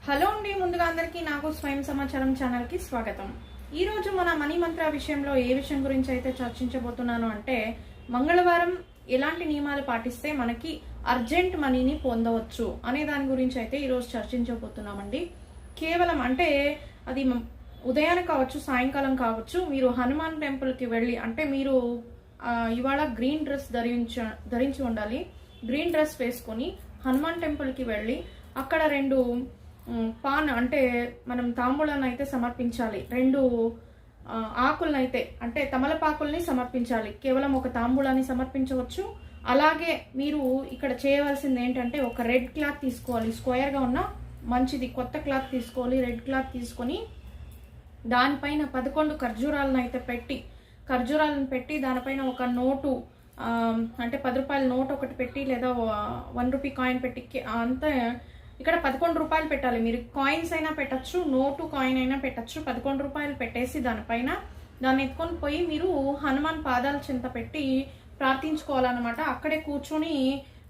Hello అండి, ముందుగా అందరికీ నాకు స్వయం సమాచారం ఛానల్ కి స్వాగతం. ఈ రోజు మన మనీ మంత్ర విషయంలో ఏ విషయం గురించి అయితే చర్చించబోతున్నాను అంటే, మంగళవారం ఎలాంటి నియమాలు పాటిస్తే మనకి అర్జెంట్ మనీని పొందవచ్చు అనే దాని గురించి అయితే ఈ రోజు చర్చించబోతున్నామండి. కేవలం అంటే అది ఉదయాన కావచ్చు, సాయంకాలం కావచ్చు, మీరు హనుమాన్ టెంపుల్ కి వెళ్ళి, అంటే మీరు ఇవాళ గ్రీన్ డ్రెస్ ధరించి ఉండాలి. గ్రీన్ డ్రెస్ వేసుకొని హనుమాన్ టెంపుల్ కి వెళ్ళి అక్కడ రెండు పాన్ అంటే మనం తాంబూలాన్ని అయితే సమర్పించాలి. రెండు ఆకులను అయితే అంటే తమలపాకుల్ని సమర్పించాలి. కేవలం ఒక తాంబూలాన్ని సమర్పించవచ్చు. అలాగే మీరు ఇక్కడ చేయవలసింది ఏంటంటే, ఒక రెడ్ క్లాత్ తీసుకోవాలి. స్క్వేర్గా ఉన్న మంచిది కొత్త క్లాత్ తీసుకోవాలి. రెడ్ క్లాత్ తీసుకొని దానిపైన 11 ఖర్జూరాలను పెట్టి దానిపైన ఒక నోటు అంటే 10 రూపాయల నోట్ ఒకటి పెట్టి, లేదా 1 రూపీ కాయిన్ పెట్టి, అంతా ఇక్కడ 11 రూపాయలు పెట్టాలి. మీరు కాయిన్స్ అయినా పెట్టచ్చు, నోటు కాయిన్ అయినా పెట్టచ్చు. 11 రూపాయలు పెట్టేసి దానిపైన దాన్ని ఎత్తుకొని పోయి మీరు హనుమాన్ పాదాల చింత పెట్టి ప్రార్థించుకోవాలన్నమాట. అక్కడే కూర్చొని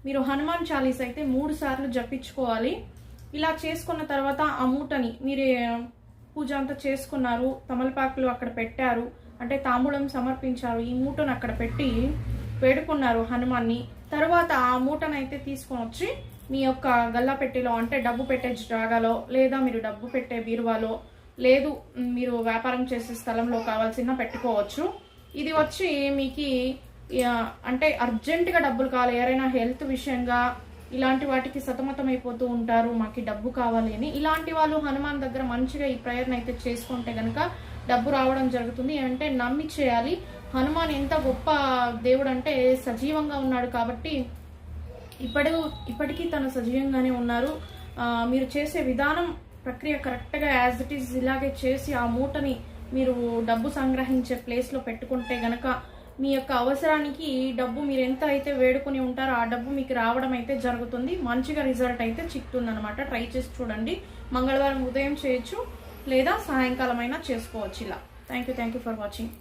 మీరు హనుమాన్ చాలీస్ అయితే 3 సార్లు జపించుకోవాలి. ఇలా చేసుకున్న తర్వాత ఆ మూటని మీరు పూజ అంతా చేసుకున్నారు, తమలపాకులు అక్కడ పెట్టారు, అంటే తాంబూలం సమర్పించారు, ఈ మూటను అక్కడ పెట్టి వేడుకున్నారు హనుమాన్ని. తర్వాత ఆ మూటనైతే తీసుకొని వచ్చి మీ యొక్క గల్లా పెట్టెలో, అంటే డబ్బు పెట్టే జాగాలో, లేదా మీరు డబ్బు పెట్టే బీరువాలో, లేదు మీరు వ్యాపారం చేసే స్థలంలో కావాల్సిన పెట్టుకోవచ్చు. ఇది వచ్చి మీకు అంటే అర్జెంటుగా డబ్బులు కావాలి, ఎవరైనా హెల్త్ విషయంగా ఇలాంటి వాటికి సతమతం అయిపోతూ ఉంటారు, మాకు డబ్బు కావాలి అని, ఇలాంటి వాళ్ళు హనుమాన్ దగ్గర మంచిగా ఈ ప్రేయర్ని అయితే చేసుకుంటే కనుక డబ్బు రావడం జరుగుతుంది. అంటే నమ్మి చేయాలి. హనుమాన్ ఎంత గొప్ప దేవుడు అంటే సజీవంగా ఉన్నాడు కాబట్టి ఇప్పటికీ తను సజీవంగానే ఉన్నారు. మీరు చేసే విధానం ప్రక్రియ కరెక్ట్గా యాజ్ ఇట్ ఈజ్ ఇలాగే చేసి ఆ మూటని మీరు డబ్బు సంగ్రహించే ప్లేస్లో పెట్టుకుంటే గనక మీ యొక్క అవసరానికి డబ్బు మీరు ఎంత అయితే వేడుకుని ఉంటారో ఆ డబ్బు మీకు రావడం అయితే జరుగుతుంది. మంచిగా రిజల్ట్ అయితే చిక్తుంది అనమాట. ట్రై చేసి చూడండి. మంగళవారం ఉదయం చేయొచ్చు, లేదా సాయంకాలం అయినా చేసుకోవచ్చు ఇలా. Thank you for watching.